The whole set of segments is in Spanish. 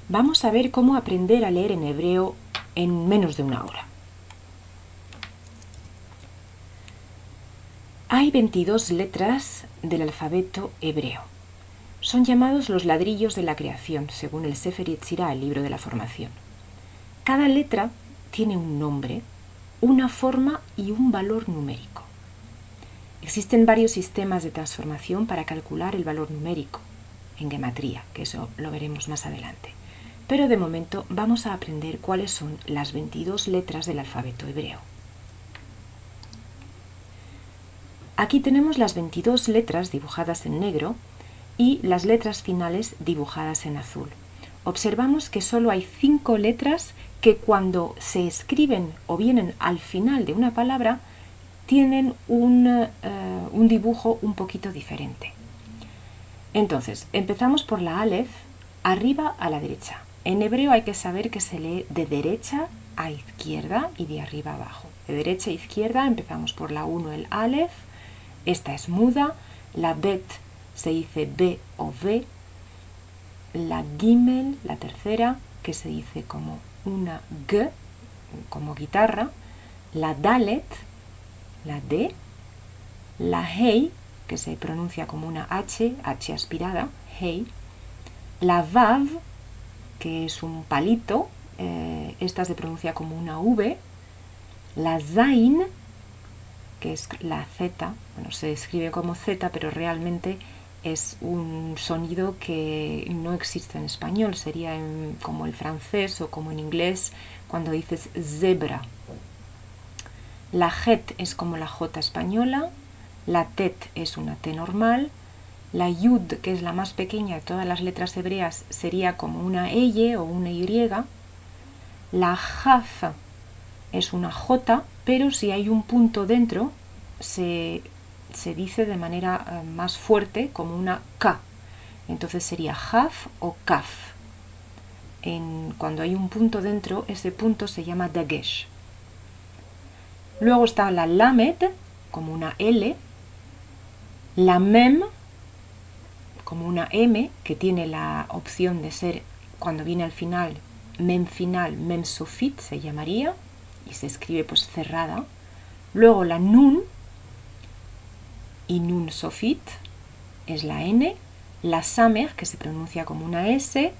Vamos a ver cómo aprender a leer en hebreo en menos de una hora. Hay 22 letras del alfabeto hebreo. Son llamados los ladrillos de la creación, según el Sefer Yetzirah, el libro de la formación. Cada letra tiene un nombre, una forma y un valor numérico. Existen varios sistemas de transformación para calcular el valor numérico, en gematría, que eso lo veremos más adelante. Pero de momento vamos a aprender cuáles son las 22 letras del alfabeto hebreo. Aquí tenemos las 22 letras dibujadas en negro y las letras finales dibujadas en azul. Observamos que solo hay 5 letras que cuando se escriben o vienen al final de una palabra tienen un dibujo un poquito diferente. Entonces, empezamos por la Aleph, arriba a la derecha. En hebreo hay que saber que se lee de derecha a izquierda y de arriba a abajo. De derecha a izquierda empezamos por la 1, el Aleph. Esta es muda. La Bet se dice B o V. La Gimel, la tercera, que se dice como una G, como guitarra. La Dalet, la D. La Hei, que se pronuncia como una H, H aspirada, Hei. La Vav, que es un palito, esta se pronuncia como una V. La Zain, que es la Z, bueno, se escribe como Z, pero realmente es un sonido que no existe en español, sería como el francés o como en inglés cuando dices zebra. La Het es como la J española, la Tet es una T normal, la Yud, que es la más pequeña de todas las letras hebreas, sería como una Y o una Y. La Jaf es una J, pero si hay un punto dentro, se dice de manera más fuerte como una K. Entonces sería Jaf o Kaf. Cuando hay un punto dentro, ese punto se llama Dagesh. Luego está la Lamed, como una L. La Mem, como una M, que tiene la opción de ser, cuando viene al final, Mem Sofit se llamaría, y se escribe pues cerrada. Luego la Nun, y Nun Sofit, es la N. La Samer, que se pronuncia como una S.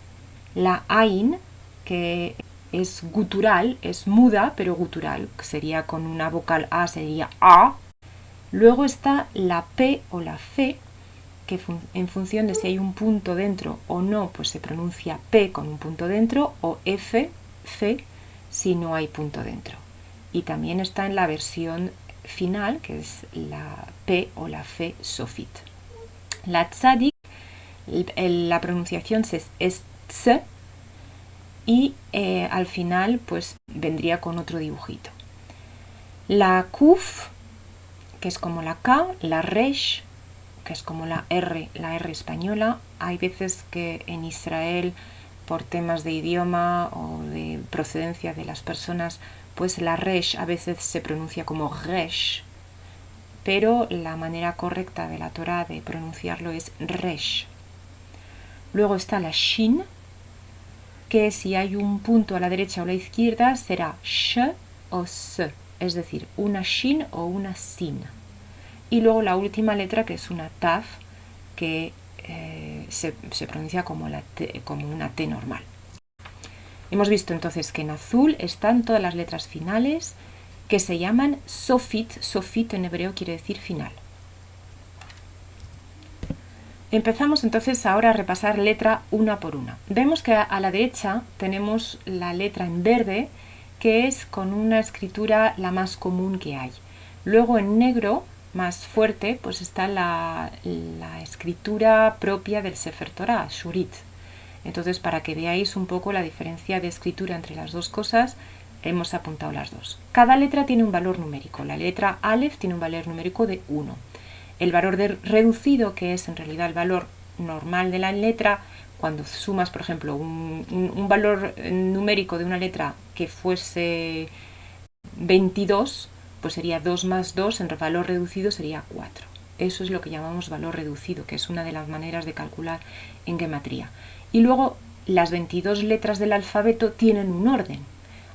La Ain, que es gutural, es muda, pero gutural, que sería con una vocal A, sería A. Luego está la P o la C, que en función de si hay un punto dentro o no, pues se pronuncia P con un punto dentro, o F, C, si no hay punto dentro. Y también está en la versión final, que es la P o la C Sofit. La Tzadik, la pronunciación es Tz, y al final pues vendría con otro dibujito. La Kuf, que es como la K, la Resh, que es como la R española. Hay veces que en Israel, por temas de idioma o de procedencia de las personas, pues la Resh a veces se pronuncia como Resh, pero la manera correcta de la Torah de pronunciarlo es Resh. Luego está la Shin, que si hay un punto a la derecha o a la izquierda será Sh o S, es decir, una Shin o una Sin. Y luego la última letra, que es una Taf, que se pronuncia como una T normal. Hemos visto entonces que en azul están todas las letras finales que se llaman Sofit. Sofit en hebreo quiere decir final. Empezamos entonces ahora a repasar letra una por una. Vemos que a la derecha tenemos la letra en verde, que es con una escritura la más común que hay. Luego en negro, más fuerte, pues está la escritura propia del Sefer Torah, Shurit. Entonces, para que veáis un poco la diferencia de escritura entre las dos cosas, hemos apuntado las dos. Cada letra tiene un valor numérico. La letra Aleph tiene un valor numérico de 1. El valor reducido, que es en realidad el valor normal de la letra, cuando sumas, por ejemplo, un valor numérico de una letra que fuese 22, pues sería 2 más 2, en valor reducido sería 4. Eso es lo que llamamos valor reducido, que es una de las maneras de calcular en gematría. Y luego las 22 letras del alfabeto tienen un orden.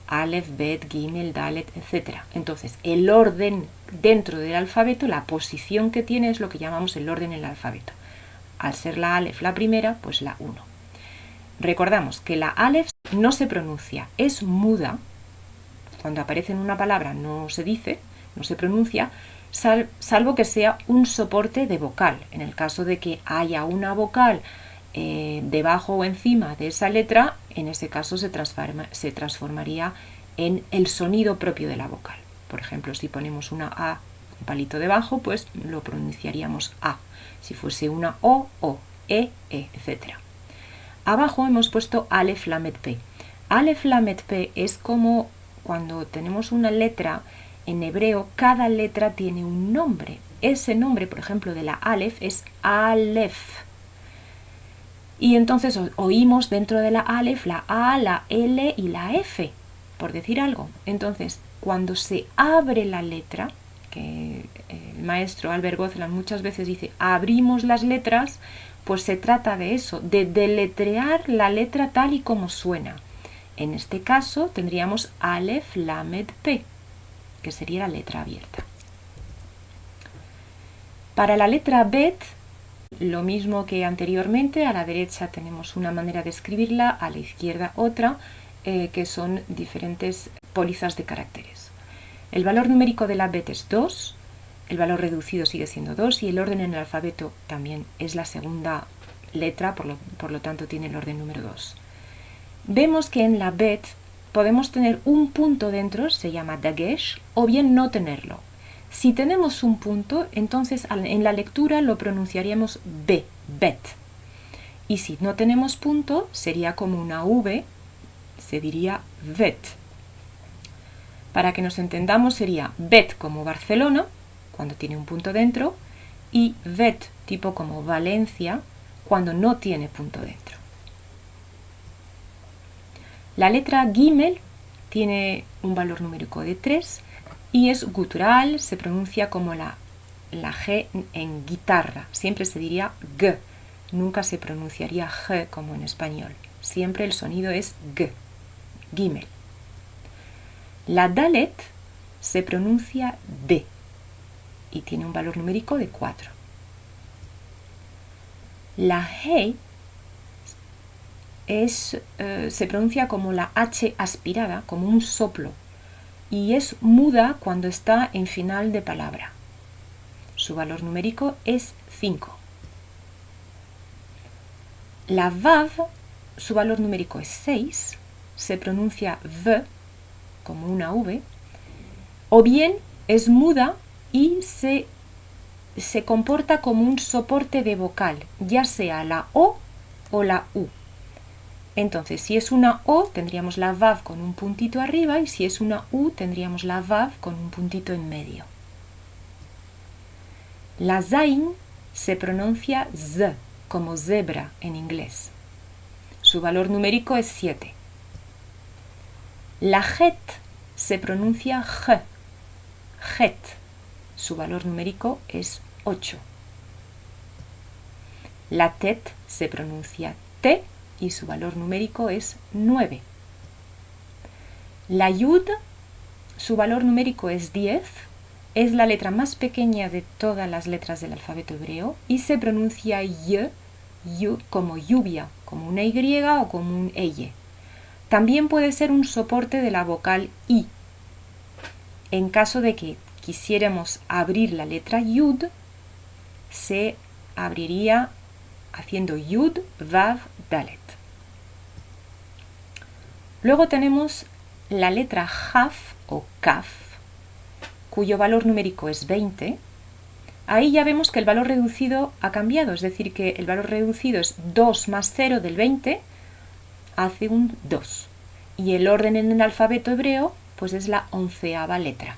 Aleph, Bet, Gimel, Dalet, etc. Entonces, el orden dentro del alfabeto, la posición que tiene es lo que llamamos el orden en el alfabeto. Al ser la Aleph la primera, pues la 1. Recordamos que la Aleph no se pronuncia, es muda. Cuando aparece en una palabra no se dice, no se pronuncia, salvo que sea un soporte de vocal. En el caso de que haya una vocal debajo o encima de esa letra, en ese caso se transformaría en el sonido propio de la vocal. Por ejemplo, si ponemos una A, un palito debajo, pues lo pronunciaríamos A. Si fuese una O, etc. Abajo hemos puesto Aleph Lamed P. Aleph Lamed P es como cuando tenemos una letra en hebreo, cada letra tiene un nombre. Ese nombre, por ejemplo, de la Aleph es Aleph. Y entonces oímos dentro de la Aleph la A, la L y la F, por decir algo. Entonces, cuando se abre la letra, que el maestro Albert Gozlan muchas veces dice, abrimos las letras, pues se trata de eso, de deletrear la letra tal y como suena. En este caso tendríamos Aleph Lamed P, que sería la letra abierta. Para la letra Bet, lo mismo que anteriormente, a la derecha tenemos una manera de escribirla, a la izquierda otra, que son diferentes pólizas de caracteres. El valor numérico de la Bet es 2, el valor reducido sigue siendo 2 y el orden en el alfabeto también es la segunda letra, por lo tanto tiene el orden número 2. Vemos que en la Bet podemos tener un punto dentro, se llama dagesh, o bien no tenerlo. Si tenemos un punto, entonces en la lectura lo pronunciaríamos B, bet. Y si no tenemos punto, sería como una V, se diría vet. Para que nos entendamos sería bet como Barcelona, cuando tiene un punto dentro, y vet tipo como Valencia, cuando no tiene punto dentro. La letra Gimel tiene un valor numérico de 3 y es gutural, se pronuncia como la G en guitarra, siempre se diría G, nunca se pronunciaría G como en español, siempre el sonido es G, Gimel. La Dalet se pronuncia D y tiene un valor numérico de 4. La Hei se pronuncia como la H aspirada, como un soplo, y es muda cuando está en final de palabra. Su valor numérico es 5. La Vav, su valor numérico es 6, se pronuncia V como una V, o bien es muda y se comporta como un soporte de vocal, ya sea la O o la U. Entonces, si es una O, tendríamos la Vav con un puntito arriba, y si es una U, tendríamos la Vav con un puntito en medio. La Zain se pronuncia Z, como zebra en inglés. Su valor numérico es 7. La Het se pronuncia G, Het. Su valor numérico es 8. La Tet se pronuncia T y su valor numérico es 9. La Yud, su valor numérico es 10, es la letra más pequeña de todas las letras del alfabeto hebreo y se pronuncia Y como lluvia, como una Y o como un Eye. También puede ser un soporte de la vocal I. En caso de que quisiéramos abrir la letra Yud, se abriría haciendo Yud, Vav, Dalet. Luego tenemos la letra Jaf o Kaf, cuyo valor numérico es 20. Ahí ya vemos que el valor reducido ha cambiado, es decir, que el valor reducido es 2 más 0 del 20, hace un 2. Y el orden en el alfabeto hebreo pues es la 11ª letra.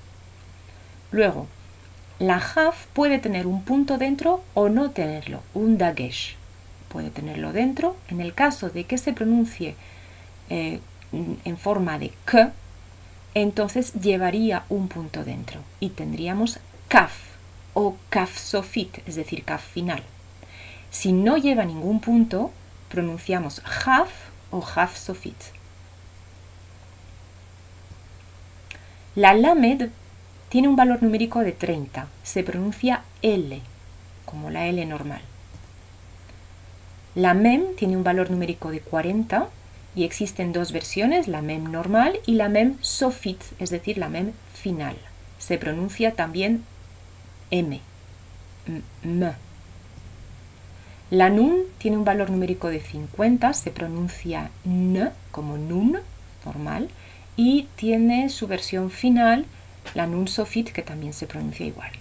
Luego, la Jaf puede tener un punto dentro o no tenerlo, un dagesh. Puede tenerlo dentro. En el caso de que se pronuncie en forma de K, entonces llevaría un punto dentro y tendríamos Kaf o Kaf sofit, es decir, Kaf final. Si no lleva ningún punto, pronunciamos Jaf o Haf Sofit. La Lamed tiene un valor numérico de 30, se pronuncia L, como la L normal. La Mem tiene un valor numérico de 40 y existen dos versiones, la Mem normal y la Mem Sofit, es decir, la Mem final. Se pronuncia también M, M. La Nun tiene un valor numérico de 50, se pronuncia N, como Nun, normal, y tiene su versión final, la Nun Sofit, que también se pronuncia igual.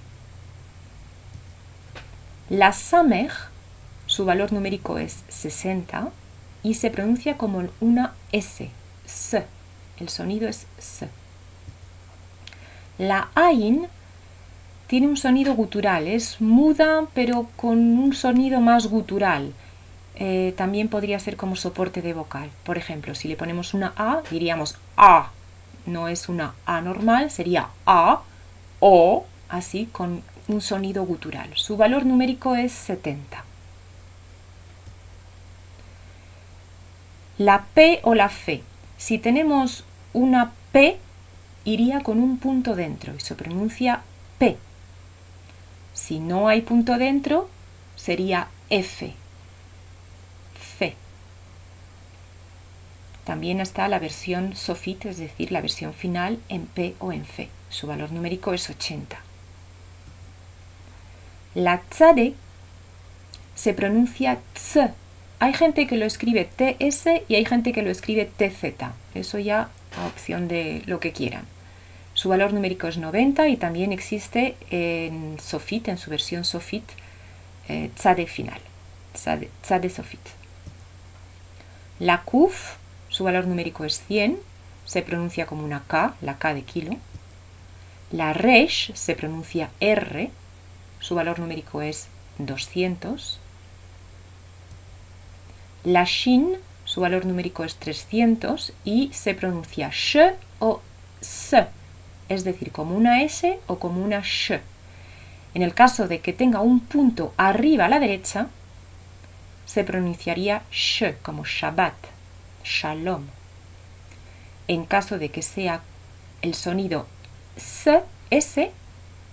La Samer, su valor numérico es 60 y se pronuncia como una S, S. El sonido es S. La Ain tiene un sonido gutural, es muda pero con un sonido más gutural. También podría ser como soporte de vocal. Por ejemplo, si le ponemos una A, diríamos A. No es una A normal, sería A, O, así con un sonido gutural. Su valor numérico es 70. La P o la F. Si tenemos una P, iría con un punto dentro y se pronuncia P. Si no hay punto dentro, sería F. F. También está la versión Sofit, es decir, la versión final en P o en F. Su valor numérico es 80. La Tzadek se pronuncia Tz. Hay gente que lo escribe TS y hay gente que lo escribe TZ. Eso ya a opción de lo que quieran. Su valor numérico es 90 y también existe en Sofit, en su versión Sofit, Tzadek final. Tzadek Sofit. La Kuf, su valor numérico es 100, se pronuncia como una K, la K de kilo. La Resh se pronuncia R, su valor numérico es 200. La Shin, su valor numérico es 300 y se pronuncia Sh o S, es decir, como una S o como una Sh. En el caso de que tenga un punto arriba a la derecha, se pronunciaría Sh, como Shabbat, Shalom. En caso de que sea el sonido S, S,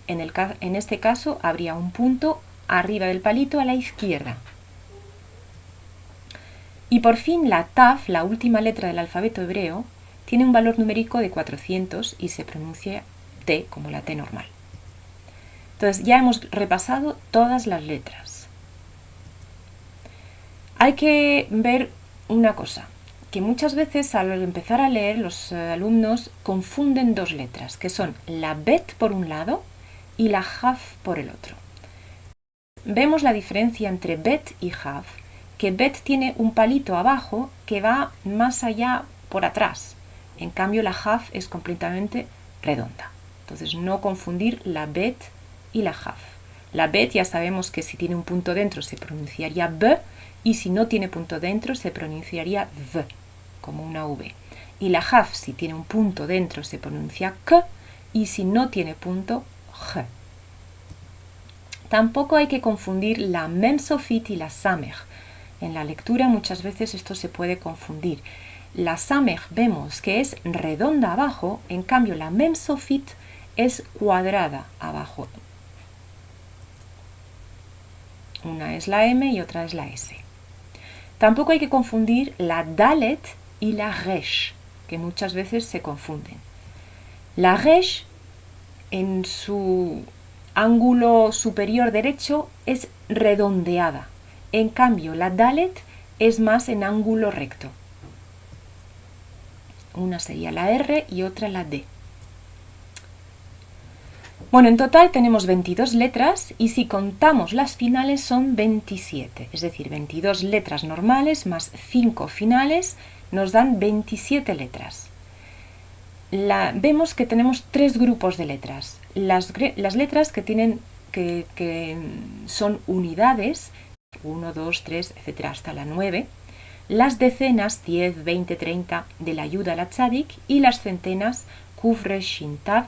en este caso habría un punto arriba del palito a la izquierda. Y por fin la Taf, la última letra del alfabeto hebreo, tiene un valor numérico de 400 y se pronuncia T como la T normal. Entonces ya hemos repasado todas las letras. Hay que ver una cosa, que muchas veces al empezar a leer los alumnos confunden dos letras, que son la Bet por un lado y la Haf por el otro. Vemos la diferencia entre Bet y Haf, que Bet tiene un palito abajo que va más allá por atrás. En cambio la Haf es completamente redonda. Entonces no confundir la Bet y la Haf. La Bet ya sabemos que si tiene un punto dentro se pronunciaría B y si no tiene punto dentro se pronunciaría V, como una V. Y la Haf si tiene un punto dentro se pronuncia K y si no tiene punto, G. Tampoco hay que confundir la Mem Sofit y la Samer. En la lectura muchas veces esto se puede confundir. La Samer vemos que es redonda abajo, en cambio la Mem Sofit es cuadrada abajo. Una es la M y otra es la S. Tampoco hay que confundir la Dalet y la Resh, que muchas veces se confunden. La Resh en su ángulo superior derecho es redondeada. En cambio, la Dalet es más en ángulo recto. Una sería la R y otra la D. Bueno, en total tenemos 22 letras y si contamos las finales son 27. Es decir, 22 letras normales más 5 finales nos dan 27 letras. Vemos que tenemos tres grupos de letras. Las letras que son unidades, 1, 2, 3, etc. hasta la 9, las decenas, 10, 20, 30, de la Yud a la Tzadik, y las centenas, Kuf, Resh, Shin, Tav.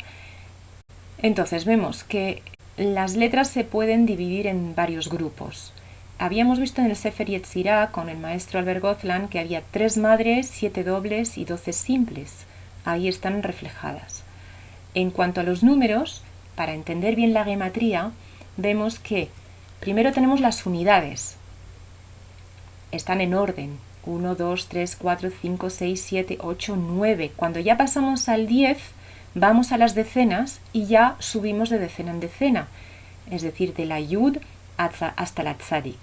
Entonces vemos que las letras se pueden dividir en varios grupos. habíamos visto en el Sefer Yetzirah con el maestro Albert Gozlan que había 3 madres, 7 dobles y 12 simples. Ahí están reflejadas. En cuanto a los números, para entender bien la gematría, vemos que primero tenemos las unidades. Están en orden. 1, 2, 3, 4, 5, 6, 7, 8, 9. Cuando ya pasamos al 10, vamos a las decenas y ya subimos de decena en decena. Es decir, de la Yud hasta la Tzadik.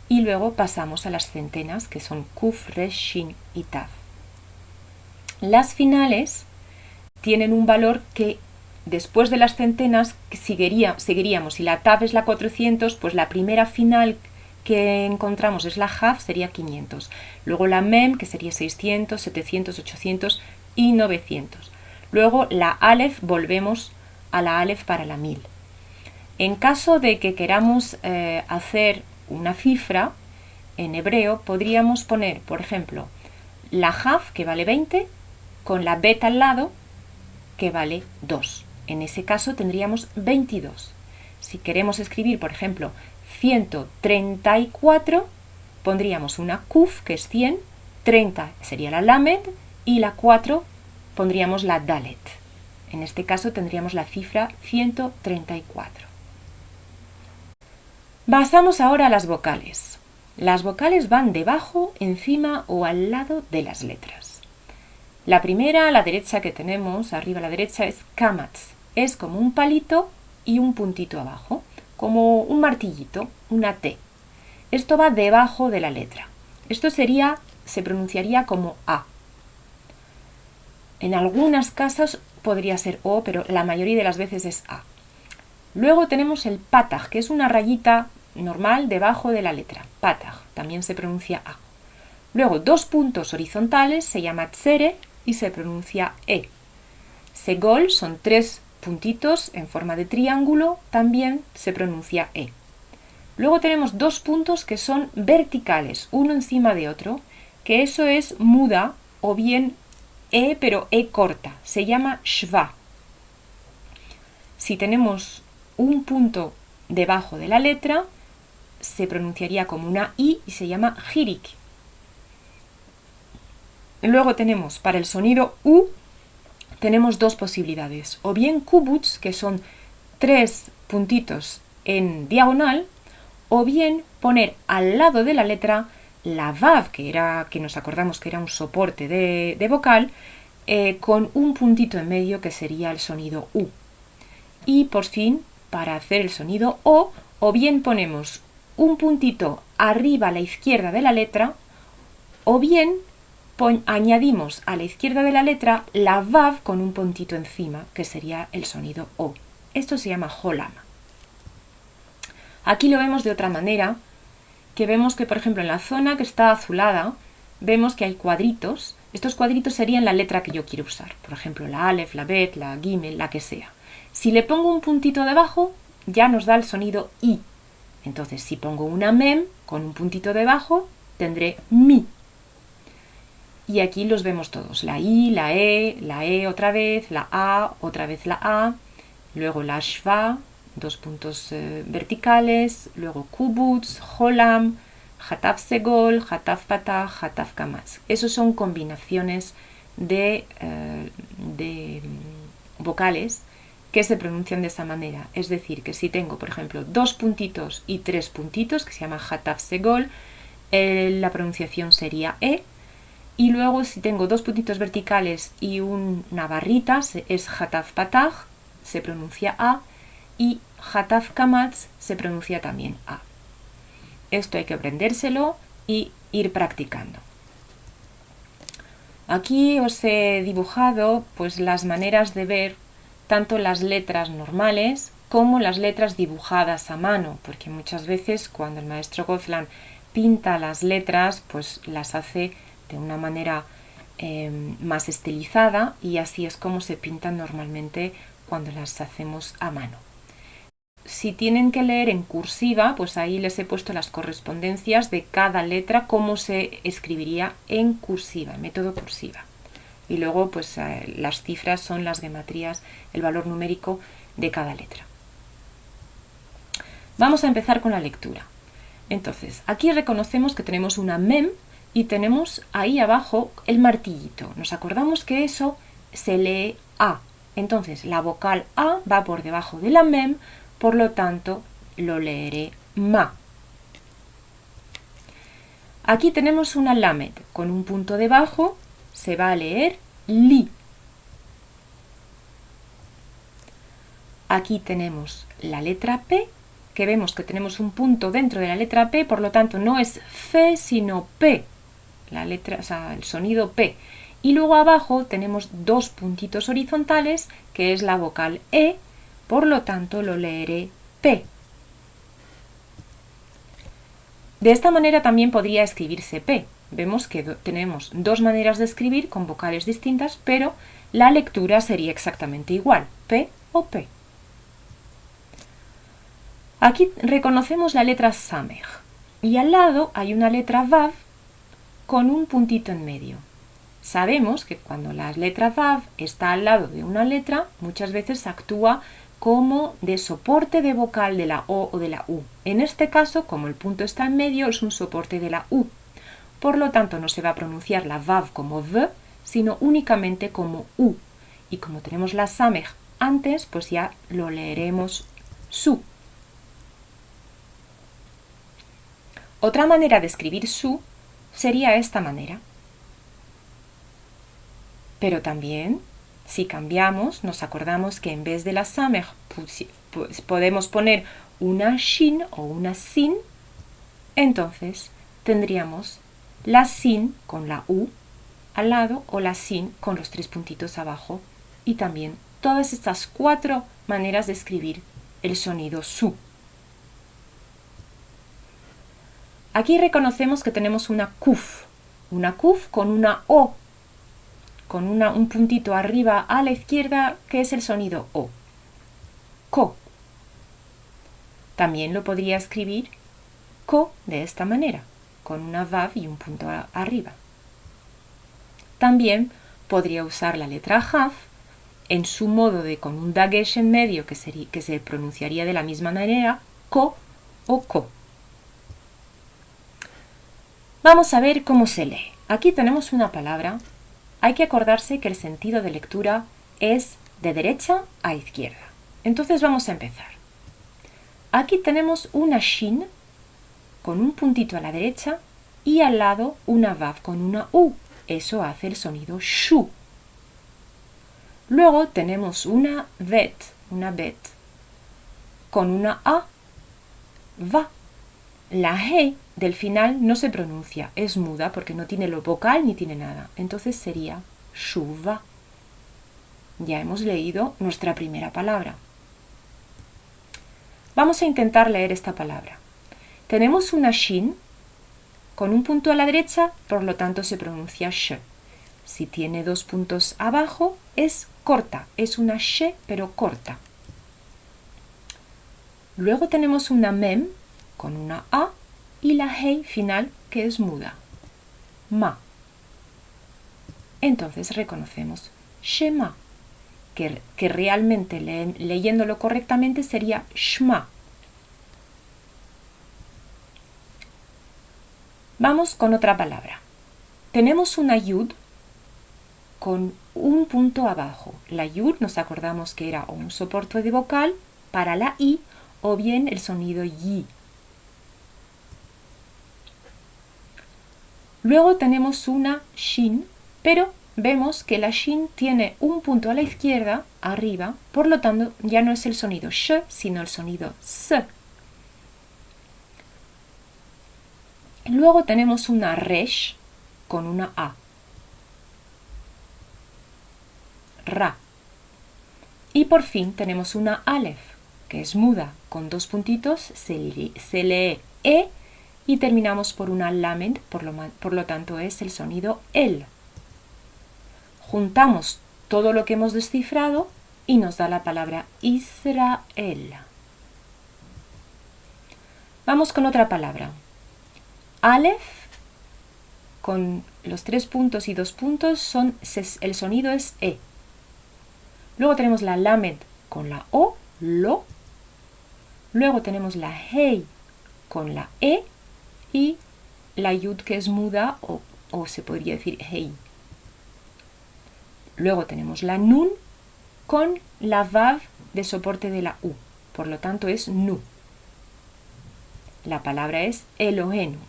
Y luego pasamos a las centenas, que son Kuf, Resh, Shin y Tav. Las finales tienen un valor que después de las centenas seguiríamos. Si la Tav es la 400, pues la primera final que encontramos es la Haf, sería 500. Luego la Mem, que sería 600, 700, 800 y 900. Luego la Aleph, volvemos a la Aleph para la 1000. En caso de que queramos hacer una cifra en hebreo, podríamos poner, por ejemplo, la Haf, que vale 20, con la Bet al lado, que vale 2. En ese caso tendríamos 22. Si queremos escribir, por ejemplo, 134, pondríamos una Kuf, que es 100, 30 sería la Lamed, y la 4 pondríamos la Dalet. En este caso tendríamos la cifra 134. Pasamos ahora a las vocales. Las vocales van debajo, encima o al lado de las letras. La primera a la derecha que tenemos, arriba a la derecha, es Kamatz. Es como un palito y un puntito abajo, como un martillito, una T. Esto va debajo de la letra. Esto se pronunciaría como A. En algunas casas podría ser O, pero la mayoría de las veces es A. Luego tenemos el Patach, que es una rayita normal debajo de la letra. Patach, también se pronuncia A. Luego 2 puntos horizontales, se llama Tzere y se pronuncia E. Segol son 3 puntitos en forma de triángulo, también se pronuncia E. Luego tenemos 2 puntos que son verticales, uno encima de otro, que eso es muda o bien E, pero E corta, se llama Shva. Si tenemos un punto debajo de la letra, se pronunciaría como una I y se llama Hirik. Luego tenemos, para el sonido U, tenemos 2 posibilidades. O bien Kubutz, que son 3 puntitos en diagonal, o bien poner al lado de la letra la Vav, que nos acordamos que era un soporte de vocal, con un puntito en medio que sería el sonido U. Y por fin, para hacer el sonido O bien ponemos un puntito arriba a la izquierda de la letra, o bien añadimos a la izquierda de la letra la Vav con un puntito encima, que sería el sonido O. Esto se llama Holam. Aquí lo vemos de otra manera, que vemos que, por ejemplo, en la zona que está azulada, vemos que hay cuadritos. Estos cuadritos serían la letra que yo quiero usar. Por ejemplo, la Aleph, la Bet, la Gimel, la que sea. Si le pongo un puntito debajo, ya nos da el sonido I. Entonces, si pongo una Mem con un puntito debajo, tendré Mi. Y aquí los vemos todos. La I, la E otra vez la A, otra vez la A, luego la Shva, 2 puntos verticales, luego Kubutz, Holam, Hataf Segol, Hataf Patach, Hataf Kamatz. Esos son combinaciones de vocales que se pronuncian de esa manera. Es decir, que si tengo, por ejemplo, 2 puntitos y 3 puntitos, que se llama Hataf Segol, la pronunciación sería E. Y luego si tengo 2 puntitos verticales y una barrita, es Hataf Patach, se pronuncia A. Y Hataf Kamatz se pronuncia también A. Esto hay que aprendérselo y ir practicando. Aquí os he dibujado pues las maneras de ver tanto las letras normales como las letras dibujadas a mano, porque muchas veces cuando el maestro Gozlan pinta las letras, pues las hace de una manera más estilizada, y así es como se pintan normalmente cuando las hacemos a mano. Si tienen que leer en cursiva, pues ahí les he puesto las correspondencias de cada letra, cómo se escribiría en cursiva, método cursiva. Y luego pues las cifras son las gematrías, el valor numérico de cada letra. Vamos a empezar con la lectura. Entonces, aquí reconocemos que tenemos una mem y tenemos ahí abajo el martillito. Nos acordamos que eso se lee A. Entonces, la vocal A va por debajo de la mem, por lo tanto, lo leeré ma. Aquí tenemos una lamed con un punto debajo, se va a leer li. Aquí tenemos la letra P, que vemos que tenemos un punto dentro de la letra P, por lo tanto no es F sino P, la letra, o sea, el sonido P. Y luego abajo tenemos dos puntitos horizontales, que es la vocal E, por lo tanto lo leeré P. De esta manera también podría escribirse P. Vemos que tenemos dos maneras de escribir con vocales distintas, pero la lectura sería exactamente igual, P o P. Aquí reconocemos la letra Samej y al lado hay una letra Vav con un puntito en medio. Sabemos que cuando la letra Vav está al lado de una letra, muchas veces actúa como de soporte de vocal de la O o de la U. En este caso, como el punto está en medio, es un soporte de la U. Por lo tanto, no se va a pronunciar la Vav como V, sino únicamente como U. Y como tenemos la Samej antes, pues ya lo leeremos Su. Otra manera de escribir Su sería esta manera. Pero también, si cambiamos, nos acordamos que en vez de la Samej pues podemos poner una Shin o una Sin, entonces tendríamos la Sin con la U al lado o la Sin con los tres puntitos abajo y también todas estas cuatro maneras de escribir el sonido Su. Aquí reconocemos que tenemos una kuf con una O, con un puntito arriba a la izquierda, que es el sonido O. Ko. También lo podría escribir ko de esta manera, con una vav y un punto arriba. También podría usar la letra Haf en su modo de con un dagesh en medio que se pronunciaría de la misma manera, ko o ko. Vamos a ver cómo se lee. Aquí tenemos una palabra. Hay que acordarse que el sentido de lectura es de derecha a izquierda. Entonces vamos a empezar. Aquí tenemos una shin con un puntito a la derecha y al lado una vav con una u. Eso hace el sonido shu. Luego tenemos una bet con una a, va. La G del final no se pronuncia, es muda porque no tiene lo vocal ni tiene nada. Entonces sería shuva. Ya hemos leído nuestra primera palabra. Vamos a intentar leer esta palabra. Tenemos una shin con un punto a la derecha, por lo tanto se pronuncia sh. Si tiene dos puntos abajo, es corta, es una sh pero corta. Luego tenemos una mem con una A y la Hei final que es muda, ma. Entonces reconocemos Shema, que realmente leyéndolo correctamente sería Shma. Vamos con otra palabra. Tenemos una Yud con un punto abajo. La Yud nos acordamos que era un soporte de vocal para la I o bien el sonido Yi. Luego tenemos una Shin, pero vemos que la Shin tiene un punto a la izquierda, arriba, por lo tanto ya no es el sonido Sh, sino el sonido S. Luego tenemos una Resh con una A. Ra. Y por fin tenemos una Aleph, que es muda, con dos puntitos, se lee E, y terminamos por una lamed, por lo tanto es el sonido el. Juntamos todo lo que hemos descifrado y nos da la palabra Israel. Vamos con otra palabra. Aleph, con los tres puntos y dos puntos, el sonido es E. Luego tenemos la lamed con la O, lo. Luego tenemos la hei con la E y la yud que es muda o se podría decir hey. Luego tenemos la nun con la vav de soporte de la u, por lo tanto es nu. La palabra es Elohenu.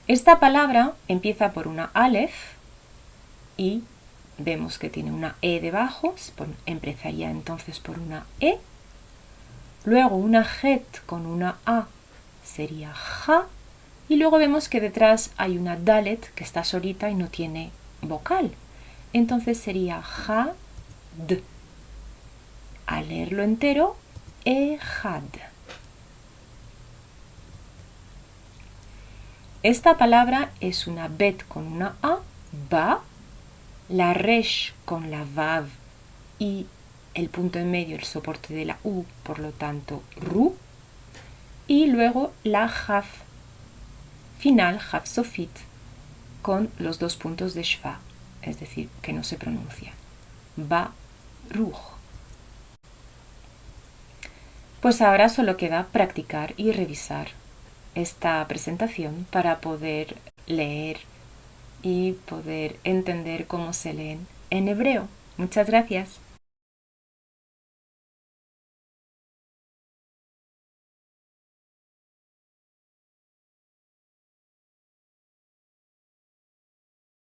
Esta palabra empieza por una alef y vemos que tiene una e debajo, empezaría entonces por una e. Luego una het con una a sería ja. Y luego vemos que detrás hay una dalet que está solita y no tiene vocal. Entonces sería ja, d. Al leerlo entero, ejad. Esta palabra es una bet con una a, ba, la resh con la vav y el punto en medio, el soporte de la u, por lo tanto ru, y luego la jaf final, jaf sofit, con los dos puntos de shva, es decir, que no se pronuncia. Ba, ruj. Pues ahora solo queda practicar y revisar esta presentación para poder leer y poder entender cómo se leen en hebreo. Muchas gracias.